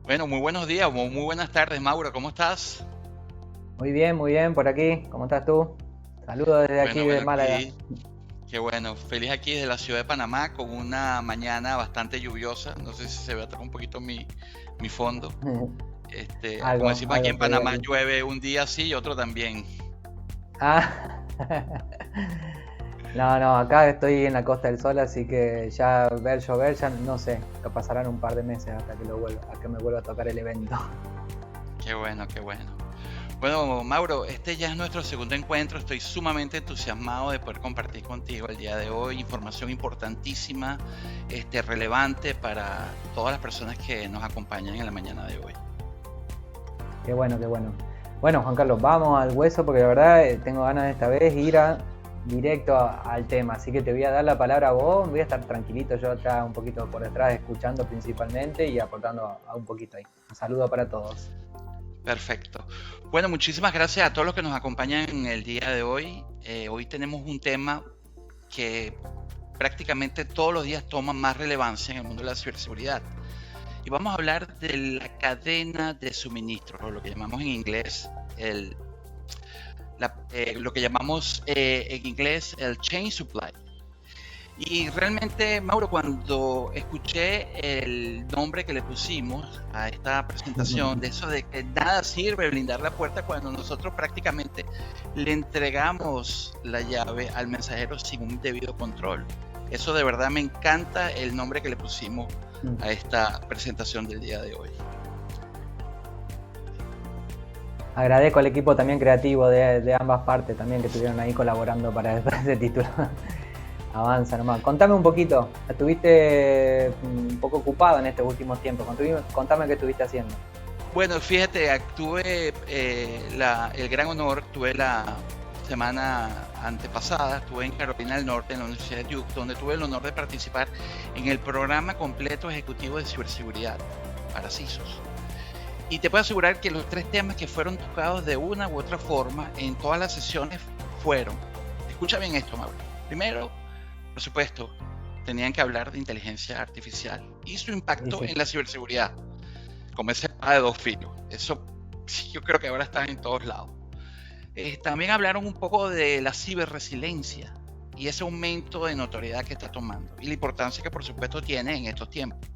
Bueno, muy buenos días, muy buenas tardes, Mauro, ¿cómo estás? Muy bien, por aquí. ¿Cómo estás tú? Saludos desde aquí Bueno, de bueno, Málaga. aquí, qué bueno, feliz aquí desde la ciudad de Panamá con una mañana bastante lluviosa, no sé si se ve atrás un poquito mi fondo. Como decimos aquí Algo en se ve Panamá, aquí. llueve un día sí y otro también. Ah, no, acá estoy en la Costa del Sol, así que ya ver llover, ya no sé, que pasarán un par de meses hasta que a que me vuelva a tocar el evento. Qué bueno, qué bueno. Bueno, Mauro, este ya es nuestro segundo encuentro. Estoy sumamente entusiasmado de poder compartir contigo el día de hoy información importantísima, relevante para todas las personas que nos acompañan en la mañana de hoy. Qué bueno, qué bueno. Bueno, Juan Carlos, vamos al hueso porque la verdad tengo ganas de esta vez ir directo al tema, así que te voy a dar la palabra a vos, voy a estar tranquilito yo acá un poquito por detrás, escuchando principalmente y aportando a un poquito ahí. Un saludo para todos. Perfecto. Bueno, muchísimas gracias a todos los que nos acompañan en el día de hoy. Hoy tenemos un tema que prácticamente todos los días toma más relevancia en el mundo de la ciberseguridad. Y vamos a hablar de la cadena de suministro, o lo que llamamos en inglés lo que llamamos en inglés el chain supply. Y realmente, Mauro, cuando escuché el nombre que le pusimos a esta presentación, de eso de que nada sirve blindar la puerta cuando nosotros prácticamente le entregamos la llave al mensajero sin un debido control. Eso de verdad me encanta el nombre que le pusimos a esta presentación del día de hoy. Agradezco al equipo también creativo de ambas partes también que estuvieron ahí colaborando para ese título. Avanza nomás. Contame un poquito. Estuviste un poco ocupado en estos últimos tiempos. Contame qué estuviste haciendo. Bueno, fíjate, tuve el gran honor, tuve la semana antepasada, estuve en Carolina del Norte, en la Universidad de Duke, donde tuve el honor de participar en el programa completo ejecutivo de ciberseguridad para CISOs. Y te puedo asegurar que los tres temas que fueron tocados de una u otra forma en todas las sesiones fueron, escucha bien esto, Mauro. Primero, por supuesto, tenían que hablar de inteligencia artificial y su Sí, impacto sí. en la ciberseguridad como ese espada de dos filos. Eso sí, yo creo que ahora está en todos lados. También hablaron un poco de la ciberresiliencia y ese aumento de notoriedad que está tomando y la importancia que por supuesto tiene en estos tiempos.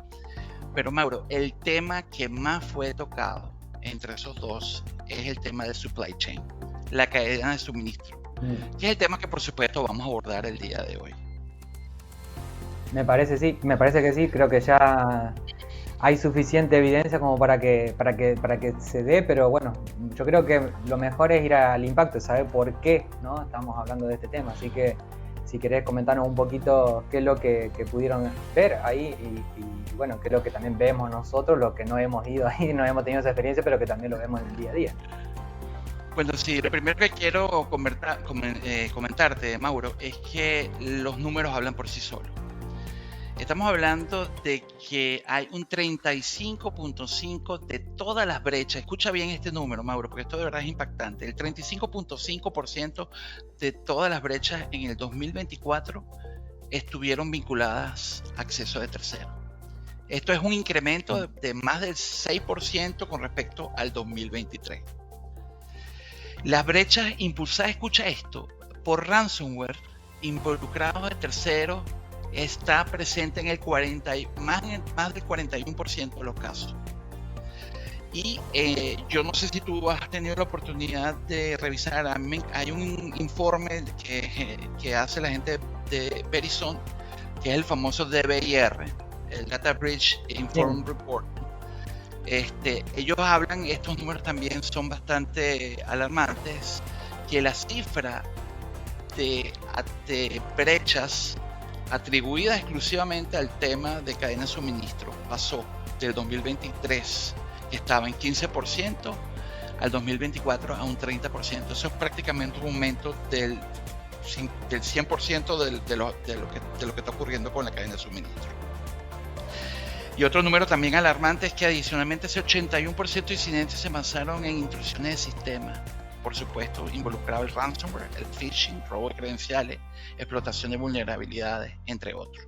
Pero Mauro, el tema que más fue tocado entre esos dos es el tema de supply chain, la cadena de suministro, que es el tema que por supuesto vamos a abordar el día de hoy. Me parece que sí, creo que ya hay suficiente evidencia como para que se dé, pero bueno, yo creo que lo mejor es ir al impacto, saber por qué, ¿no? Estamos hablando de este tema, así que si querés comentarnos un poquito qué es lo que pudieron ver ahí y bueno, qué es lo que también vemos nosotros, los que no hemos ido ahí, no hemos tenido esa experiencia, pero que también lo vemos en el día a día. Bueno, sí, lo primero que quiero comentarte, Mauro, es que los números hablan por sí solos. Estamos hablando de que hay un 35.5 de todas las brechas. Escucha bien este número, Mauro, porque esto de verdad es impactante. El 35.5% de todas las brechas en el 2024 estuvieron vinculadas a acceso de terceros. Esto es un incremento de más del 6% con respecto al 2023. Las brechas impulsadas, escucha esto, por ransomware involucrados de terceros está presente en el más del 41% de los casos. Y yo no sé si tú has tenido la oportunidad de revisar, hay un informe que hace la gente de Verizon, que es el famoso DBIR, el Data Breach Inform Sí. Report. Ellos hablan, estos números también son bastante alarmantes, que la cifra de brechas atribuidas exclusivamente al tema de cadena de suministro pasó del 2023, que estaba en 15%, al 2024 a un 30%. Eso es prácticamente un aumento del 100% de lo que está ocurriendo con la cadena de suministro. Y otro número también alarmante es que adicionalmente ese 81% de incidentes se basaron en intrusiones de sistema. Por supuesto, involucraba el ransomware, el phishing, robo de credenciales, explotación de vulnerabilidades, entre otros.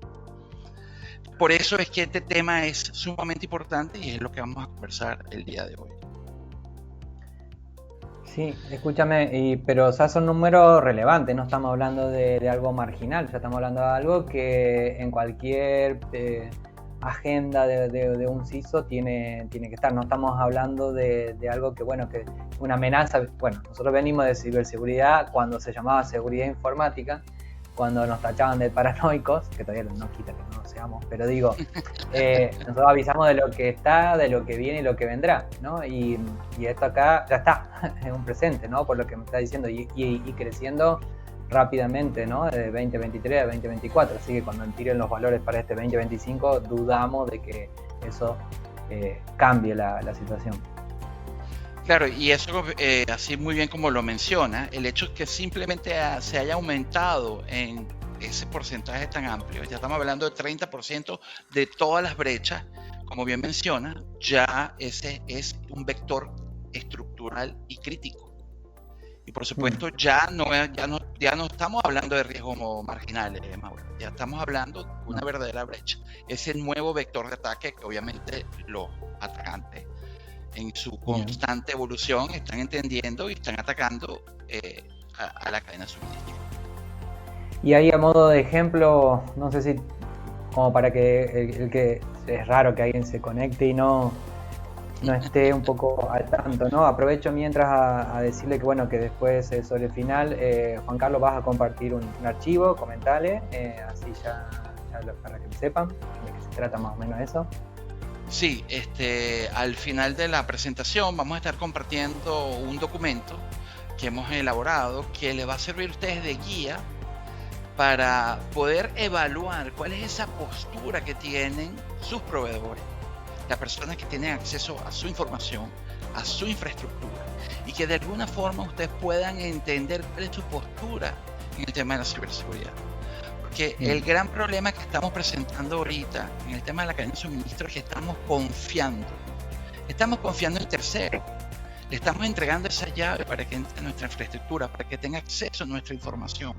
Por eso es que este tema es sumamente importante y es lo que vamos a conversar el día de hoy. Sí, escúchame, pero o sea, son números relevantes, no estamos hablando de algo marginal, ya estamos hablando de algo que en cualquier agenda de un CISO tiene que estar. No estamos hablando de algo que, bueno, que una amenaza. Bueno, nosotros venimos de ciberseguridad cuando se llamaba seguridad informática, cuando nos tachaban de paranoicos, que todavía no quita que no lo seamos, pero digo, nosotros avisamos de lo que está, de lo que viene y lo que vendrá, ¿no? Y esto acá ya está, es un presente, ¿no? Por lo que me está diciendo, y creciendo rápidamente, ¿no? De 2023 a 2024, así que cuando tiren los valores para este 2025, dudamos de que eso cambie la situación. Claro, y eso así muy bien como lo menciona, el hecho es que simplemente se haya aumentado en ese porcentaje tan amplio, ya estamos hablando del 30% de todas las brechas, como bien menciona, ya ese es un vector estructural y crítico. Y por supuesto ya no estamos hablando de riesgos marginales, Mauro, ya estamos hablando de una verdadera brecha, ese nuevo vector de ataque que obviamente los atacantes en su constante evolución están entendiendo y están atacando a la cadena de suministro. Y ahí a modo de ejemplo, no sé si como para que el que es raro que alguien se conecte y no esté un poco al tanto, ¿no? Aprovecho mientras a decirle que bueno, que después sobre el final, Juan Carlos, vas a compartir un archivo, comentale, así ya para que sepan de qué se trata más o menos eso. Sí, al final de la presentación vamos a estar compartiendo un documento que hemos elaborado que le va a servir a ustedes de guía para poder evaluar cuál es esa postura que tienen sus proveedores, las personas que tienen acceso a su información, a su infraestructura, y que de alguna forma ustedes puedan entender cuál es su postura en el tema de la ciberseguridad. Porque el gran problema que estamos presentando ahorita en el tema de la cadena de suministro es que estamos confiando en terceros. Le estamos entregando esa llave para que entre en nuestra infraestructura, para que tenga acceso a nuestra información,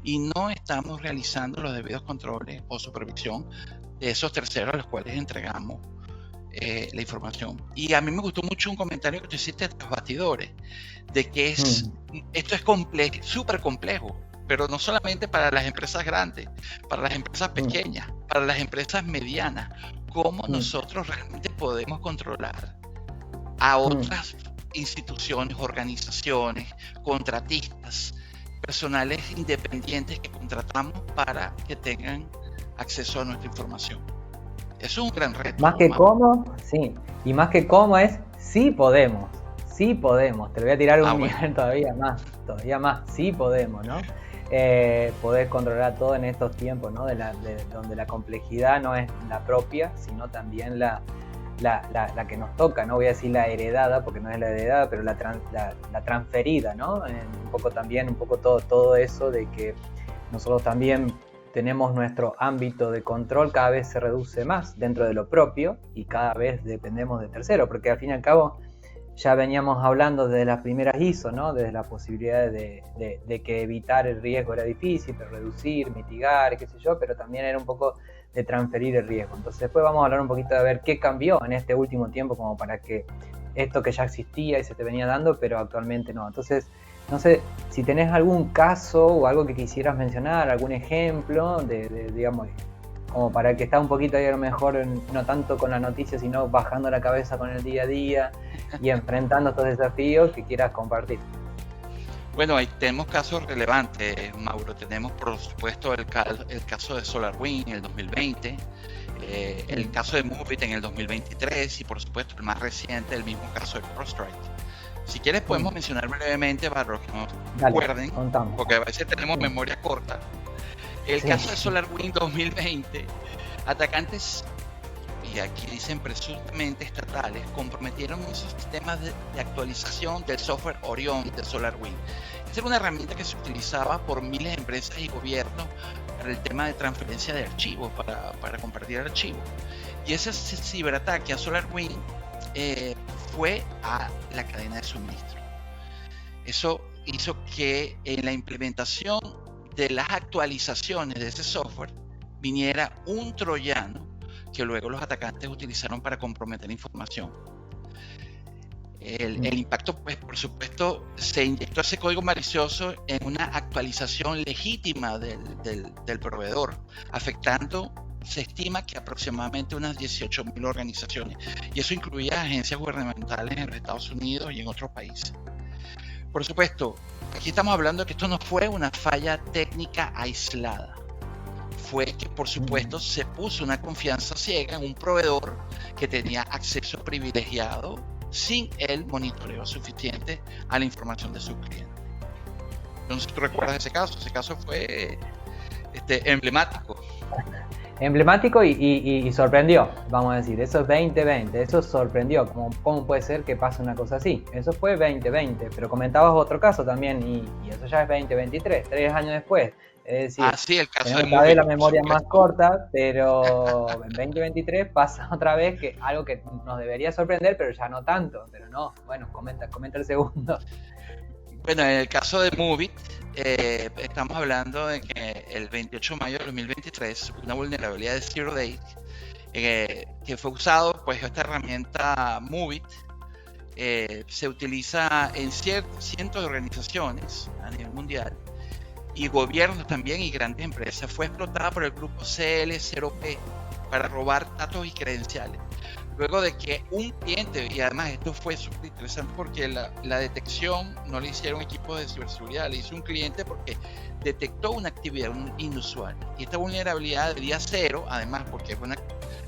y no estamos realizando los debidos controles o supervisión de esos terceros a los cuales entregamos la información. Y a mí me gustó mucho un comentario que tú hiciste de los bastidores, de que esto es súper complejo, pero no solamente para las empresas grandes, para las empresas pequeñas, para las empresas medianas. ¿Cómo nosotros realmente podemos controlar a otras instituciones, organizaciones, contratistas, personales independientes que contratamos para que tengan acceso a nuestra información? Eso es un gran reto. Más que cómo, sí. Y más que cómo es, sí podemos. Sí podemos. Te lo voy a tirar un nivel todavía más. Sí podemos, ¿no? Poder controlar todo en estos tiempos, ¿no? Donde la complejidad no es la propia, sino también la que nos toca, no voy a decir la heredada, porque no es la heredada, pero la transferida, ¿no? Un poco todo eso de que nosotros también tenemos nuestro ámbito de control, cada vez se reduce más dentro de lo propio y cada vez dependemos de terceros, porque al fin y al cabo ya veníamos hablando desde las primeras ISO, ¿no? Desde la posibilidad de que evitar el riesgo era difícil, de reducir, mitigar, qué sé yo, pero también era un poco de transferir el riesgo. Entonces después vamos a hablar un poquito de ver qué cambió en este último tiempo como para que esto que ya existía y se te venía dando, pero actualmente no. Entonces, no sé si tenés algún caso o algo que quisieras mencionar, algún ejemplo digamos, como para que está un poquito ahí a lo mejor, no tanto con la noticia, sino bajando la cabeza con el día a día y enfrentando estos desafíos que quieras compartir. Bueno, ahí tenemos casos relevantes, Mauro. Tenemos, por supuesto, el caso de SolarWinds en el 2020, el caso de Movit en el 2023 y, por supuesto, el más reciente, el mismo caso de CrowdStrike. Si quieres, podemos mencionar brevemente para los que no recuerden, porque a veces tenemos memoria corta. El caso de SolarWinds 2020, atacantes, y aquí dicen presuntamente estatales, comprometieron esos sistemas de actualización del software Orion de SolarWinds. Esa era una herramienta que se utilizaba por miles de empresas y gobiernos para el tema de transferencia de archivos, para compartir archivos. Y ese ciberataque a SolarWinds fue a la cadena de suministro. Eso hizo que en la implementación de las actualizaciones de ese software viniera un troyano que luego los atacantes utilizaron para comprometer información. El impacto, pues, por supuesto, se inyectó ese código malicioso en una actualización legítima del proveedor, afectando, se estima que aproximadamente unas 18.000 organizaciones, y eso incluía agencias gubernamentales en los Estados Unidos y en otros países. Por supuesto, aquí estamos hablando de que esto no fue una falla técnica aislada. Fue que, por supuesto, se puso una confianza ciega en un proveedor que tenía acceso privilegiado sin el monitoreo suficiente a la información de sus clientes. Entonces, ¿tú recuerdas ese caso? Ese caso fue emblemático. Emblemático y sorprendió, vamos a decir. Eso es 2020, eso sorprendió. ¿Cómo puede ser que pase una cosa así? Eso fue 2020, pero comentabas otro caso también y eso ya es 2023, 3 años después. Es decir, sí, el caso de cada vez la memoria más corta, pero en 2023 pasa otra vez que algo que nos debería sorprender, pero ya no tanto. Pero no, bueno, comenta el segundo. Bueno, en el caso de Moovit, estamos hablando de que el 28 de mayo de 2023, una vulnerabilidad de Zero Day, que fue usado, pues esta herramienta Moovit, se utiliza en cientos de organizaciones a nivel mundial, y gobiernos también y grandes empresas. Fue explotada por el grupo CL0P para robar datos y credenciales. Luego de que un cliente, y además esto fue súper interesante porque la detección no le hicieron equipos de ciberseguridad, le hizo un cliente porque detectó una actividad inusual. Y esta vulnerabilidad de día cero, además porque es una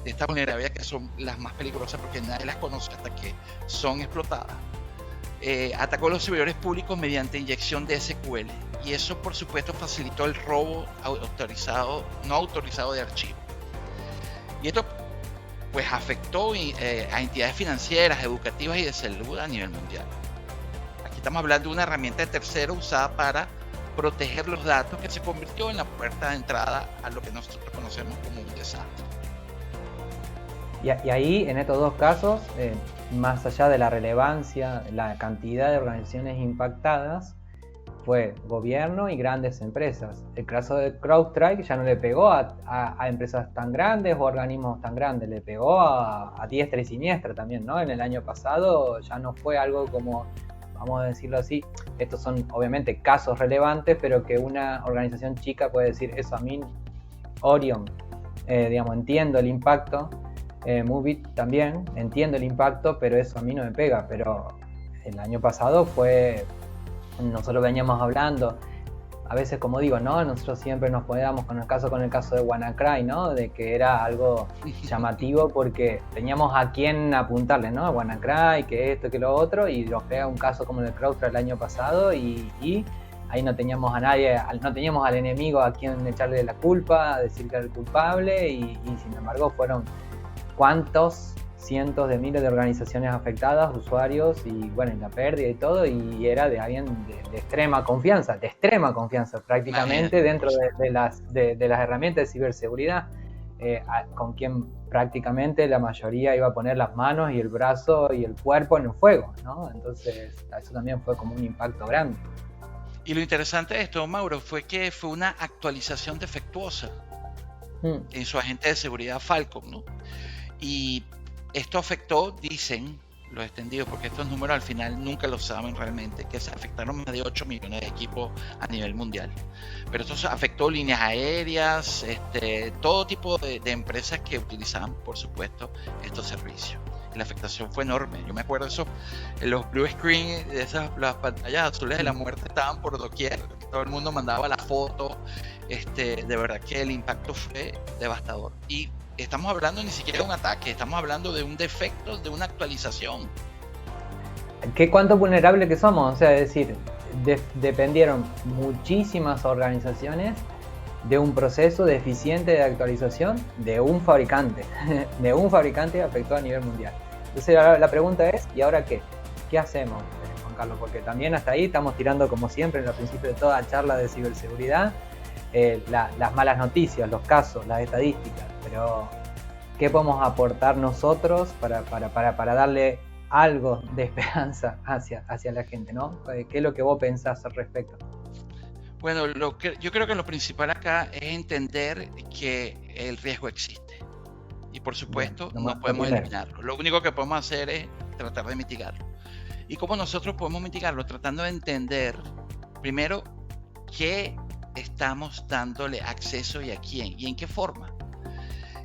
de estas vulnerabilidades que son las más peligrosas porque nadie las conoce hasta que son explotadas, atacó los servidores públicos mediante inyección de SQL. Y eso, por supuesto, facilitó el robo no autorizado de archivos. Y esto, pues, afectó a entidades financieras, educativas y de salud a nivel mundial. Aquí estamos hablando de una herramienta de tercero usada para proteger los datos, que se convirtió en la puerta de entrada a lo que nosotros conocemos como un desastre. Y ahí, en estos dos casos, más allá de la relevancia, la cantidad de organizaciones impactadas, fue gobierno y grandes empresas. El caso de CrowdStrike ya no le pegó a empresas tan grandes o organismos tan grandes, le pegó a diestra y siniestra también, ¿no? En el año pasado ya no fue algo como, vamos a decirlo así, estos son obviamente casos relevantes, pero que una organización chica puede decir, eso a mí, Orion, digamos, entiendo el impacto, Moovit también, entiendo el impacto, pero eso a mí no me pega. Pero el año pasado fue... Nosotros veníamos hablando, a veces, como digo, ¿no? Nosotros siempre nos poníamos con el caso de WannaCry, ¿no? De que era algo llamativo porque teníamos a quién apuntarle, ¿no? A WannaCry, que esto, que lo otro, y nos pega un caso como el de CrowdStrike el año pasado y ahí no teníamos a nadie, no teníamos al enemigo a quien echarle la culpa, a decir que era el culpable y sin embargo fueron cuántos cientos de miles de organizaciones afectadas, usuarios y bueno, la pérdida y todo, y era de alguien de extrema confianza prácticamente dentro de las herramientas de ciberseguridad, con quien prácticamente la mayoría iba a poner las manos y el brazo y el cuerpo en el fuego, ¿no? Entonces eso también fue como un impacto grande. Y lo interesante de esto, Mauro, fue que fue una actualización defectuosa en su agente de seguridad Falcon, ¿no? Y esto afectó, dicen los extendidos, porque estos números al final nunca lo saben realmente, que se afectaron más de 8 millones de equipos a nivel mundial. Pero esto afectó líneas aéreas, todo tipo de empresas que utilizaban, por supuesto, estos servicios. Y la afectación fue enorme. Yo me acuerdo de eso, los blue screen, las pantallas azules de la muerte estaban por doquier. Todo el mundo mandaba la foto. De verdad que el impacto fue devastador. Y estamos hablando ni siquiera de un ataque, estamos hablando de un defecto, de una actualización. ¿Cuánto vulnerable que somos? O sea, es decir, dependieron muchísimas organizaciones de un proceso deficiente de actualización de un fabricante. De un fabricante afectó a nivel mundial. Entonces la pregunta es, ¿y ahora qué? ¿Qué hacemos, Juan Carlos? Porque también hasta ahí estamos tirando, como siempre, en el principio de toda charla de ciberseguridad, las malas noticias, los casos, las estadísticas, pero ¿qué podemos aportar nosotros para darle algo de esperanza hacia la gente, ¿no? ¿Qué es lo que vos pensás al respecto? Bueno, yo creo que lo principal acá es entender que el riesgo existe. Y por Bien, supuesto, lo no podemos primero. eliminarlo. Lo único que podemos hacer es tratar de mitigarlo. ¿Y cómo nosotros podemos mitigarlo? Tratando de entender, primero, qué estamos dándole acceso y a quién y en qué forma.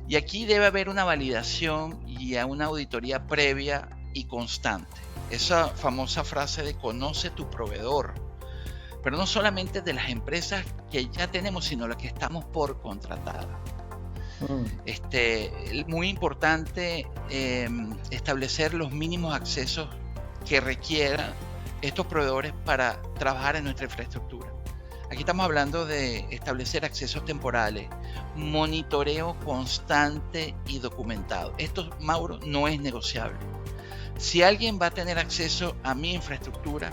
Y aquí debe haber una validación y una auditoría previa y constante. Esa famosa frase de conoce tu proveedor, pero no solamente de las empresas que ya tenemos, sino las que estamos por contratar. Muy importante establecer los mínimos accesos que requieran estos proveedores para trabajar en nuestra infraestructura. Aquí estamos hablando de establecer accesos temporales, monitoreo constante y documentado. Esto, Mauro, no es negociable. Si alguien va a tener acceso a mi infraestructura,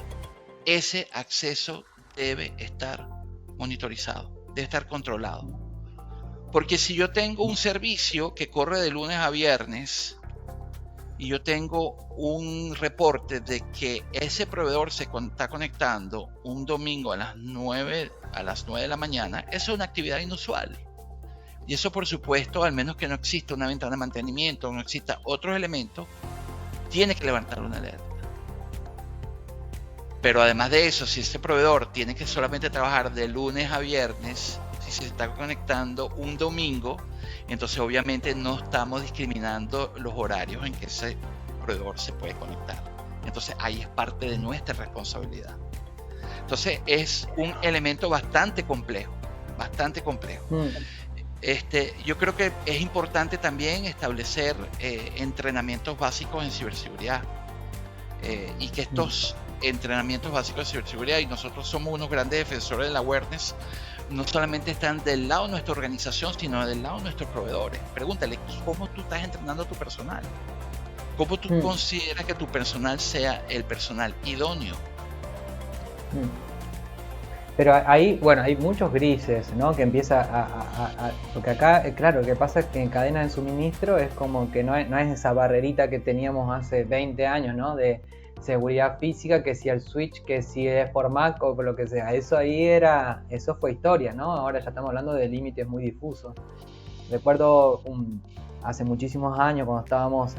ese acceso debe estar monitorizado, debe estar controlado. Porque si yo tengo un servicio que corre de lunes a viernes y yo tengo un reporte de que ese proveedor se está conectando un domingo a las 9 de la mañana, eso es una actividad inusual. Y eso, por supuesto, al menos que no exista una ventana de mantenimiento o no exista otros elementos, tiene que levantar una alerta. Pero además de eso, si ese proveedor tiene que solamente trabajar de lunes a viernes, si se está conectando un domingo, entonces obviamente no estamos discriminando los horarios en que ese proveedor se puede conectar. Entonces ahí es parte de nuestra responsabilidad. Entonces es un elemento bastante complejo, bastante complejo. Yo creo que es importante también establecer entrenamientos básicos en ciberseguridad y que estos entrenamientos básicos de ciberseguridad, y nosotros somos unos grandes defensores de la awareness, no solamente están del lado de nuestra organización, sino del lado de nuestros proveedores. Pregúntale, ¿cómo tú estás entrenando a tu personal? ¿Cómo tú consideras que tu personal sea el personal idóneo? Pero ahí, bueno, hay muchos grises, ¿no? Que empieza porque acá, claro, lo que pasa es que en cadena de suministro es como que no es esa barrerita que teníamos hace 20 años, ¿no? De seguridad física, que si el switch, que si es por Mac o por lo que sea. Eso fue historia, ¿no? Ahora ya estamos hablando de límites muy difusos. Recuerdo hace muchísimos años cuando estábamos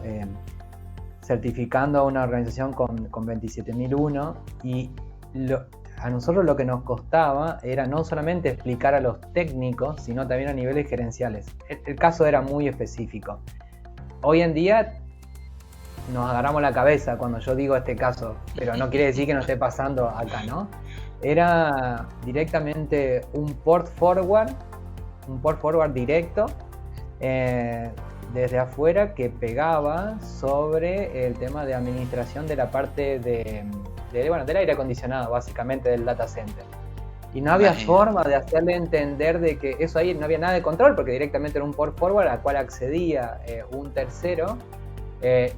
certificando a una organización con 27001 y a nosotros lo que nos costaba era no solamente explicar a los técnicos, sino también a niveles gerenciales. El caso era muy específico. Hoy en día nos agarramos la cabeza cuando yo digo este caso, pero no quiere decir que no esté pasando acá, ¿no? Era directamente un port forward directo desde afuera que pegaba sobre el tema de administración de la parte del aire acondicionado, básicamente del data center. Y no había forma de hacerle entender de que eso ahí no había nada de control, porque directamente era un port forward al cual accedía un tercero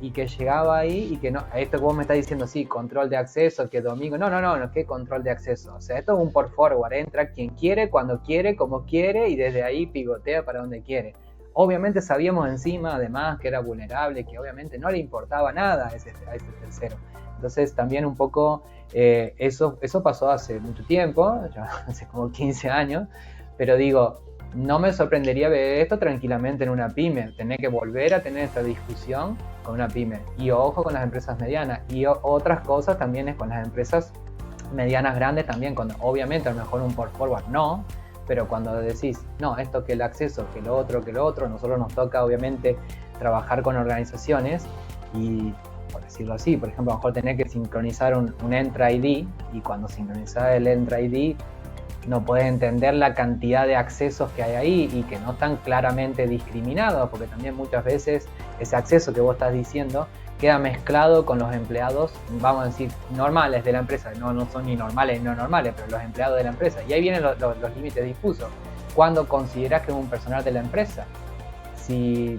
y que llegaba ahí y que no, esto que vos me estás diciendo, sí, control de acceso, que domingo, no, ¿qué control de acceso? O sea, esto es un port forward, entra quien quiere, cuando quiere, como quiere y desde ahí pivotea para donde quiere. Obviamente sabíamos encima, además, que era vulnerable, que obviamente no le importaba nada a ese tercero. Entonces también un poco eso pasó hace mucho tiempo, ya hace como 15 años, pero digo, no me sorprendería ver esto tranquilamente en una pyme, tener que volver a tener esta discusión con una pyme. Y ojo con las empresas medianas. Y otras cosas también es con las empresas medianas grandes también, cuando obviamente a lo mejor un port forward no, pero cuando decís, no, esto que el acceso, que lo otro, nosotros nos toca obviamente trabajar con organizaciones y, por decirlo así, por ejemplo, a lo mejor tener que sincronizar un Entra ID y cuando sincronizás el Entra ID no podés entender la cantidad de accesos que hay ahí y que no están claramente discriminados, porque también muchas veces ese acceso que vos estás diciendo queda mezclado con los empleados, vamos a decir, normales de la empresa. No son ni normales ni no normales, pero los empleados de la empresa. Y ahí vienen los límites difusos. ¿Cuándo considerás que es un personal de la empresa? Si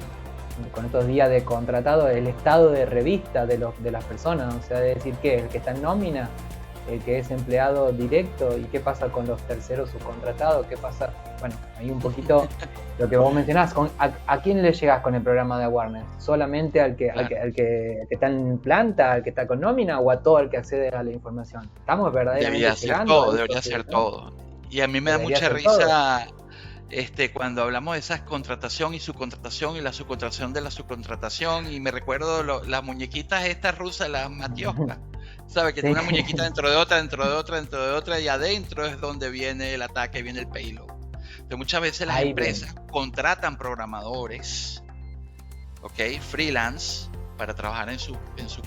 con estos días de contratado, el estado de revista de las personas, o sea, de decir que el que está en nómina, el que es empleado directo, y qué pasa con los terceros subcontratados, qué pasa, bueno, ahí un poquito lo que vos mencionás, ¿a quién le llegás con el programa de awareness? ¿Solamente al que está en planta, al que está con nómina, o a todo el que accede a la información? Estamos verdaderamente debería ser todo. Y a mí me da mucha risa cuando hablamos de esa contratación y subcontratación y la subcontratación de la subcontratación, y me recuerdo las muñequitas estas rusas, las matioscas, ¿sabes? Que Sí. tiene una muñequita dentro de otra, dentro de otra, dentro de otra, y adentro es donde viene el ataque, viene el payload. Entonces muchas veces las Ahí empresas contratan programadores, ¿ok? Freelance, para trabajar en sus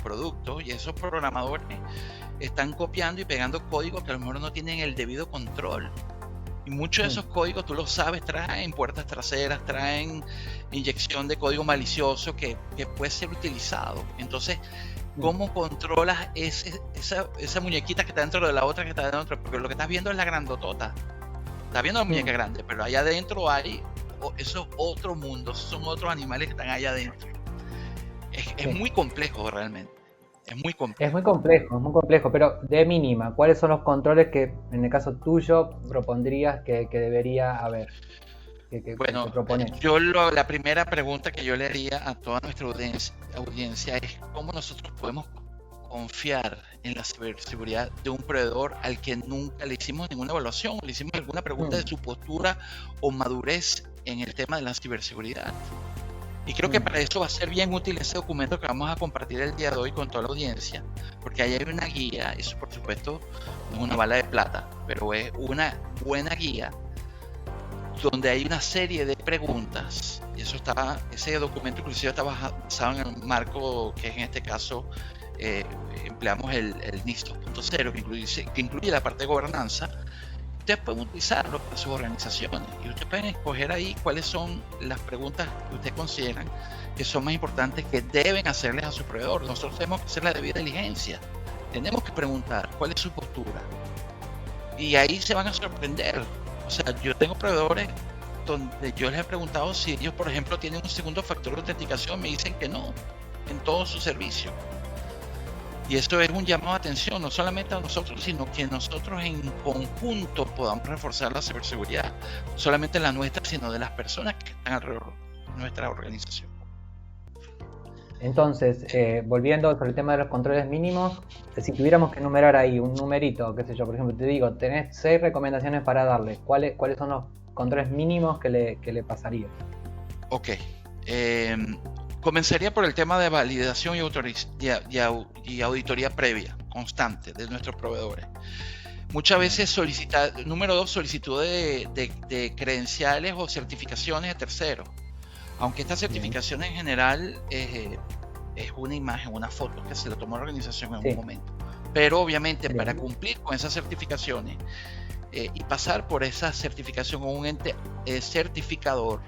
productos, y esos programadores están copiando y pegando códigos que a lo mejor no tienen el debido control. Y muchos de esos códigos, tú lo sabes, traen puertas traseras, traen inyección de código malicioso que puede ser utilizado. Entonces, ¿cómo controlas esa muñequita que está dentro de la otra que está dentro? Porque lo que estás viendo es la grandotota. Estás viendo la muñeca grande, pero allá adentro hay esos otros mundos, son otros animales que están allá adentro. Es muy complejo realmente. Es muy complejo, pero de mínima, ¿cuáles son los controles que en el caso tuyo propondrías que debería haber? Bueno, la primera pregunta que yo le haría a toda nuestra audiencia es cómo nosotros podemos confiar en la ciberseguridad de un proveedor al que nunca le hicimos ninguna evaluación, le hicimos alguna pregunta de su postura o madurez en el tema de la ciberseguridad. Y creo que para eso va a ser bien útil ese documento que vamos a compartir el día de hoy con toda la audiencia, porque ahí hay una guía, eso por supuesto no es una bala de plata, pero es una buena guía donde hay una serie de preguntas, y ese documento inclusive está basado en el marco que en este caso empleamos el NIST 2.0, que incluye la parte de gobernanza. Ustedes pueden utilizarlo para sus organizaciones y ustedes pueden escoger ahí cuáles son las preguntas que ustedes consideran que son más importantes que deben hacerles a su proveedor. Nosotros tenemos que hacer la debida diligencia, tenemos que preguntar cuál es su postura y ahí se van a sorprender. O sea, yo tengo proveedores donde yo les he preguntado si ellos, por ejemplo, tienen un segundo factor de autenticación, me dicen que no en todo su servicio. Y esto es un llamado de atención, no solamente a nosotros, sino que nosotros en conjunto podamos reforzar la ciberseguridad, no solamente la nuestra, sino de las personas que están alrededor de nuestra organización. Entonces, volviendo sobre el tema de los controles mínimos, si tuviéramos que enumerar ahí un numerito, qué sé yo, por ejemplo, te digo, tenés 6 recomendaciones para darle, ¿cuáles son los controles mínimos que le pasarías? Ok. Comenzaría por el tema de validación y auditoría previa, constante, de nuestros proveedores. Muchas veces número 2, solicitud de credenciales o certificaciones de terceros. Aunque esta certificación en general es una imagen, una foto que se le tomó a la organización en un momento. Pero obviamente para cumplir con esas certificaciones y pasar por esa certificación con un ente certificador,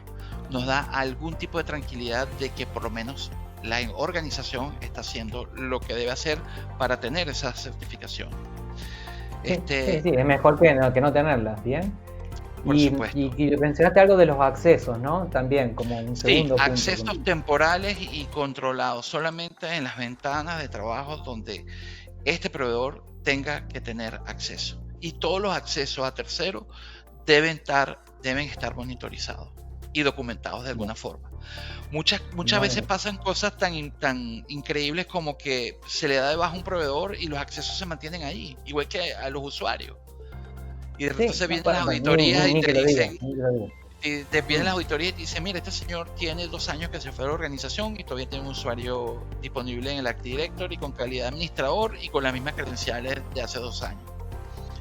nos da algún tipo de tranquilidad de que por lo menos la organización está haciendo lo que debe hacer para tener esa certificación. Sí, es mejor que no tenerlas, ¿bien? Por supuesto. Y mencionaste algo de los accesos, ¿no? También como un segundo punto. Accesos temporales y controlados solamente en las ventanas de trabajo donde este proveedor tenga que tener acceso. Y todos los accesos a terceros deben estar monitorizados y documentados de alguna forma. Muchas veces pasan cosas tan increíbles como que se le da de baja un proveedor y los accesos se mantienen ahí, igual que a los usuarios. Y de repente se vienen las auditorías y te dicen, vienen las auditorías y te dicen, mira, este señor tiene 2 años que se fue a la organización y todavía tiene un usuario disponible en el Active Directory con calidad de administrador y con las mismas credenciales de hace 2 años.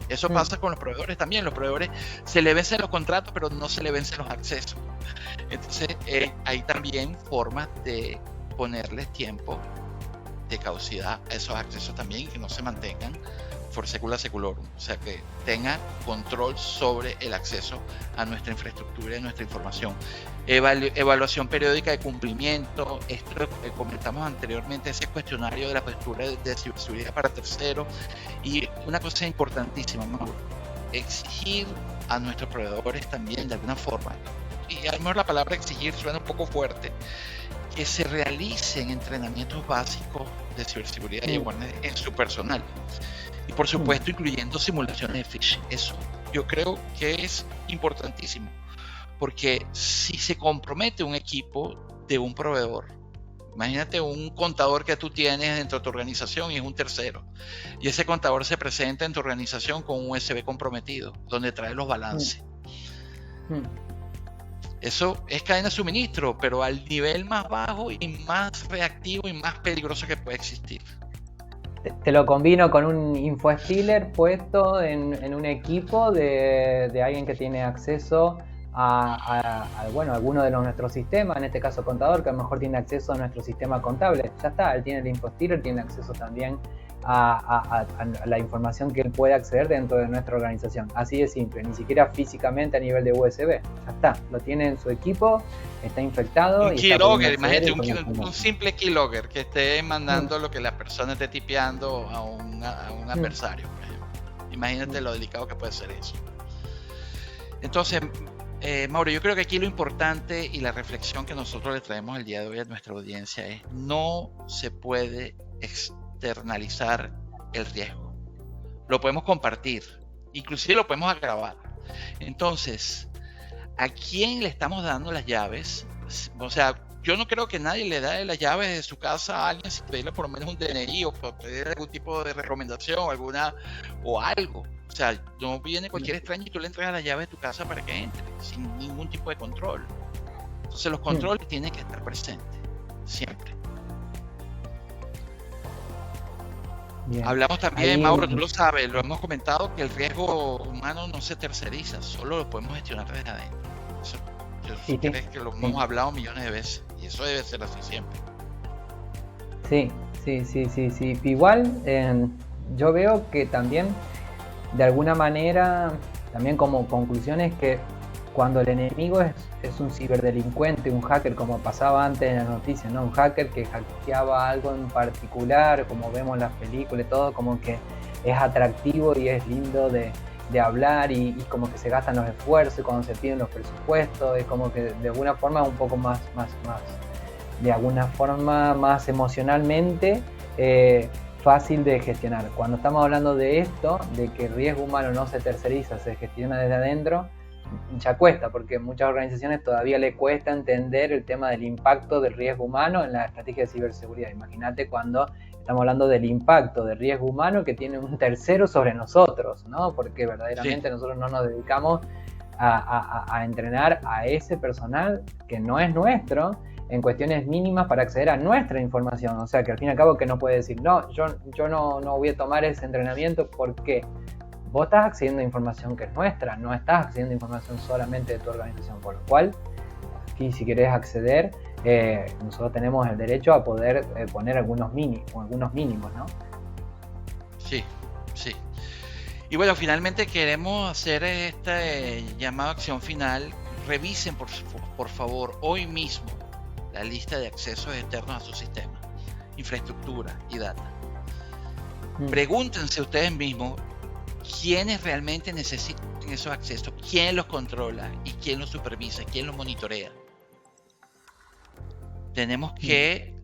Eso pasa con los proveedores también. Los proveedores se le vencen los contratos, pero no se le vencen los accesos. Entonces, hay también formas de ponerles tiempo de caducidad a esos accesos también y que no se mantengan for secula seculorum. O sea, que tengan control sobre el acceso a nuestra infraestructura y nuestra información. Evaluación periódica de cumplimiento. Esto que comentamos anteriormente, ese cuestionario de la postura de ciberseguridad para terceros. Y una cosa importantísima, Mauro, exigir a nuestros proveedores también de alguna forma, y a lo mejor la palabra exigir suena un poco fuerte, que se realicen entrenamientos básicos de ciberseguridad y awareness en su personal. Y por supuesto incluyendo simulaciones de phishing. Eso yo creo que es importantísimo, porque si se compromete un equipo de un proveedor, imagínate un contador que tú tienes dentro de tu organización y es un tercero, y ese contador se presenta en tu organización con un USB comprometido donde trae los balances. Eso es cadena de suministro, pero al nivel más bajo y más reactivo y más peligroso que puede existir. Te lo combino con un infostealer puesto en un equipo de alguien que tiene acceso a alguno de nuestros sistemas, en este caso contador, que a lo mejor tiene acceso a nuestro sistema contable. Ya está, él tiene el infostealer, tiene acceso también a la información que él puede acceder dentro de nuestra organización. Así de simple, ni siquiera físicamente a nivel de USB. Ya está, lo tiene en su equipo, está infectado. Un keylogger, imagínate un simple keylogger que esté mandando lo que la persona esté tipeando a un adversario, por ejemplo. Imagínate lo delicado que puede ser eso. Entonces, Mauro, yo creo que aquí lo importante y la reflexión que nosotros le traemos el día de hoy a nuestra audiencia es: no se puede externalizar el riesgo. Lo podemos compartir, inclusive lo podemos grabar. Entonces, ¿a quién le estamos dando las llaves? O sea, yo no creo que nadie le dé las llaves de su casa a alguien sin pedirle por lo menos un DNI o pedir algún tipo de recomendación o algo. O sea, no viene cualquier extraño y tú le entregas las llaves de tu casa para que entre, sin ningún tipo de control. Entonces los controles tienen que estar presentes, siempre. Bien. Hablamos también, Mauro, tú lo sabes, lo hemos comentado, que el riesgo humano no se terceriza, solo lo podemos gestionar desde adentro. Eso, yo crees que lo hemos hablado millones de veces y eso debe ser así siempre. Sí. Igual yo veo que también, de alguna manera, también como conclusión es que cuando el enemigo es un ciberdelincuente, un hacker, como pasaba antes en las noticias, ¿no? Un hacker que hackeaba algo en particular, como vemos en las películas y todo, como que es atractivo y es lindo de hablar y como que se gastan los esfuerzos y cuando se piden los presupuestos, es como que de alguna forma un poco más de alguna forma más emocionalmente fácil de gestionar. Cuando estamos hablando de esto, de que el riesgo humano no se terceriza, se gestiona desde adentro, ya cuesta, porque a muchas organizaciones todavía le cuesta entender el tema del impacto del riesgo humano en la estrategia de ciberseguridad. Imagínate cuando estamos hablando del impacto del riesgo humano que tiene un tercero sobre nosotros, ¿no? Porque verdaderamente nosotros no nos dedicamos a entrenar a ese personal que no es nuestro en cuestiones mínimas para acceder a nuestra información. O sea, que al fin y al cabo que no puede decir, no, yo no voy a tomar ese entrenamiento porque vos estás accediendo a información que es nuestra, no estás accediendo a información solamente de tu organización, por lo cual, aquí si querés acceder, nosotros tenemos el derecho a poder poner algunos mínimos, ¿no? Sí. Y bueno, finalmente queremos hacer este llamado a acción final. Revisen por favor hoy mismo la lista de accesos externos a su sistema, infraestructura y data. Pregúntense ustedes mismos quiénes realmente necesitan esos accesos, quién los controla y quién los supervisa, quién los monitorea. Tenemos que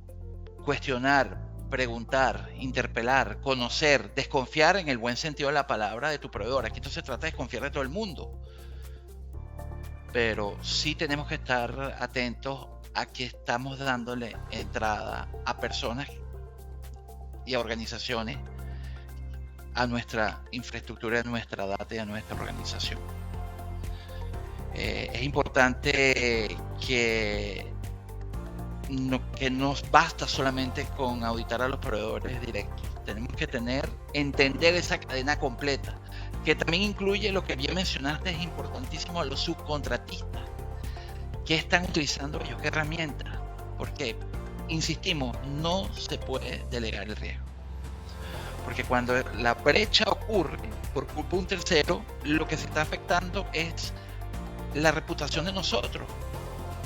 cuestionar, preguntar, interpelar, conocer, desconfiar en el buen sentido de la palabra de tu proveedor. Aquí no se trata de desconfiar de todo el mundo, pero sí tenemos que estar atentos a que estamos dándole entrada a personas y a organizaciones a nuestra infraestructura, a nuestra data y a nuestra organización. Es importante que no basta solamente con auditar a los proveedores directos. Tenemos que entender esa cadena completa, que también incluye lo que bien mencionaste, es importantísimo, a los subcontratistas. ¿Qué están utilizando ellos? ¿Qué herramientas? Porque, insistimos, no se puede delegar el riesgo. Porque cuando la brecha ocurre por culpa de un tercero, lo que se está afectando es la reputación de nosotros.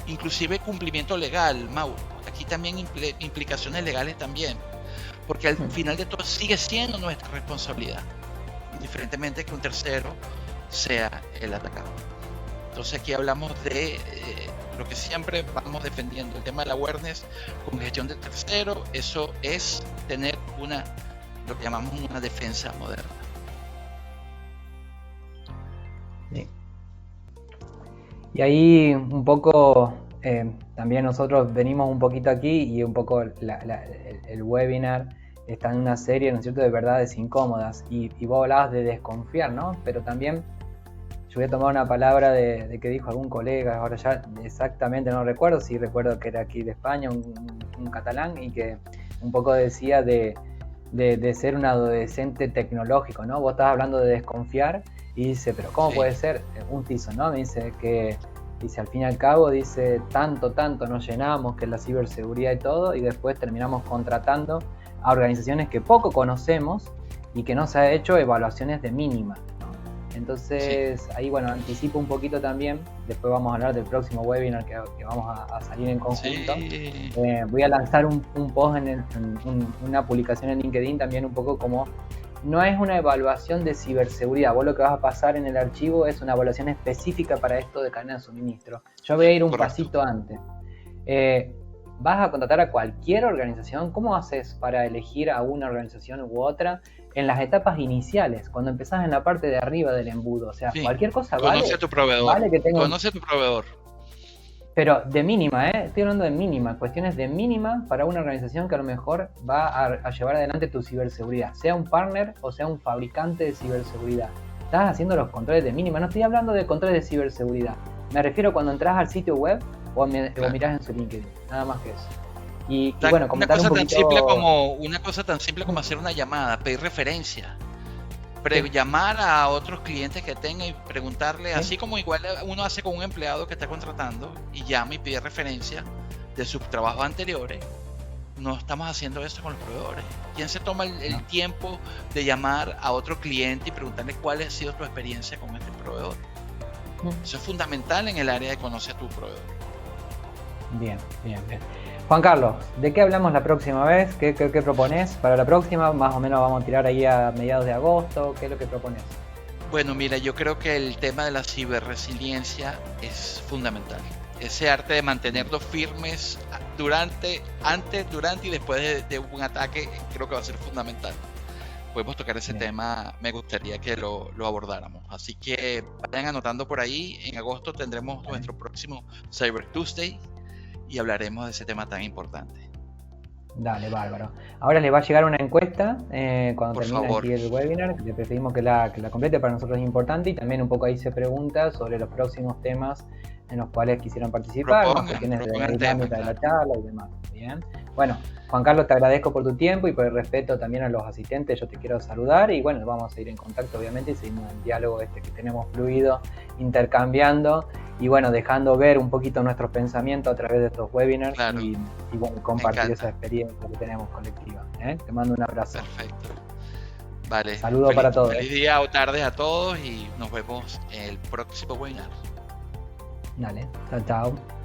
Inclusive cumplimiento legal, Mauro. Aquí también implicaciones legales también. Porque al final de todo sigue siendo nuestra responsabilidad, indiferentemente que un tercero sea el atacado. Entonces aquí hablamos de lo que siempre vamos defendiendo, el tema del awareness con gestión de tercero. Eso es tener lo que llamamos una defensa moderna. Sí. Y ahí un poco también nosotros venimos un poquito aquí y un poco el webinar está en una serie, ¿no es cierto?, de verdades incómodas y vos hablabas de desconfiar, ¿no? Pero también yo voy a tomar una palabra de que dijo algún colega, ahora ya exactamente no recuerdo, sí recuerdo que era aquí de España, un catalán, y que un poco decía de ser un adolescente tecnológico, ¿no? Vos estás hablando de desconfiar y dice, pero ¿cómo puede ser? Un tizo, ¿no? Me dice que, al fin y al cabo, dice, tanto nos llenamos que es la ciberseguridad y todo, y después terminamos contratando a organizaciones que poco conocemos y que no se ha hecho evaluaciones de mínima, ¿no? Entonces, ahí, bueno, anticipo un poquito también, después vamos a hablar del próximo webinar que vamos a salir en conjunto. Sí. Voy a lanzar un post en una publicación en LinkedIn también, un poco como, no es una evaluación de ciberseguridad, vos lo que vas a pasar en el archivo es una evaluación específica para esto de cadena de suministro. Yo voy a ir un pasito antes. Vas a contratar a cualquier organización. ¿Cómo haces para elegir a una organización u otra en las etapas iniciales, cuando empezás en la parte de arriba del embudo? O sea, cualquier cosa vale. Conoce a tu proveedor. Vale que tenga... Conoce a tu proveedor. Pero de mínima, estoy hablando de mínima, cuestiones de mínima para una organización que a lo mejor va a llevar adelante tu ciberseguridad, sea un partner o sea un fabricante de ciberseguridad. Estás haciendo los controles de mínima, no estoy hablando de controles de ciberseguridad. Me refiero cuando entras al sitio web o mirás en su LinkedIn, nada más que eso. Y bueno, comentar un poquito... Una cosa tan simple como hacer una llamada, pedir referencia. Llamar a otros clientes que tenga y preguntarle, así como igual uno hace con un empleado que está contratando y llama y pide referencia de sus trabajos anteriores. No estamos haciendo eso con los proveedores. ¿Quién se toma el tiempo de llamar a otro cliente y preguntarle cuál ha sido tu experiencia con este proveedor? Eso es fundamental en el área de conocer a tu proveedor. Bien. Juan Carlos, ¿de qué hablamos la próxima vez? ¿Qué proponés para la próxima? Más o menos vamos a tirar ahí a mediados de agosto. ¿Qué es lo que proponés? Bueno, mira, yo creo que el tema de la ciberresiliencia es fundamental. Ese arte de mantenerlos firmes antes, durante y después de un ataque, creo que va a ser fundamental. Podemos tocar ese tema, me gustaría que lo abordáramos. Así que vayan anotando por ahí. En agosto tendremos nuestro próximo Cyber Tuesday y hablaremos de ese tema tan importante. Dale, bárbaro. Ahora les va a llegar una encuesta cuando Por termine favor. aquí el webinar. Le pedimos que la complete, para nosotros es importante, y también un poco ahí se pregunta sobre los próximos temas en los cuales quisieran participar, más cuestiones de la dinámica de la charla y demás. Bien. Bueno, Juan Carlos, te agradezco por tu tiempo y por el respeto también a los asistentes. Yo te quiero saludar y bueno, vamos a seguir en contacto obviamente y seguimos el diálogo que tenemos fluido, intercambiando y bueno, dejando ver un poquito nuestros pensamientos a través de estos webinars. Claro. y bueno, compartir esa experiencia que tenemos colectiva. Te mando un abrazo. Perfecto. Vale. Saludos para todos. Feliz día o tarde a todos y nos vemos en el próximo webinar. Dale, chao.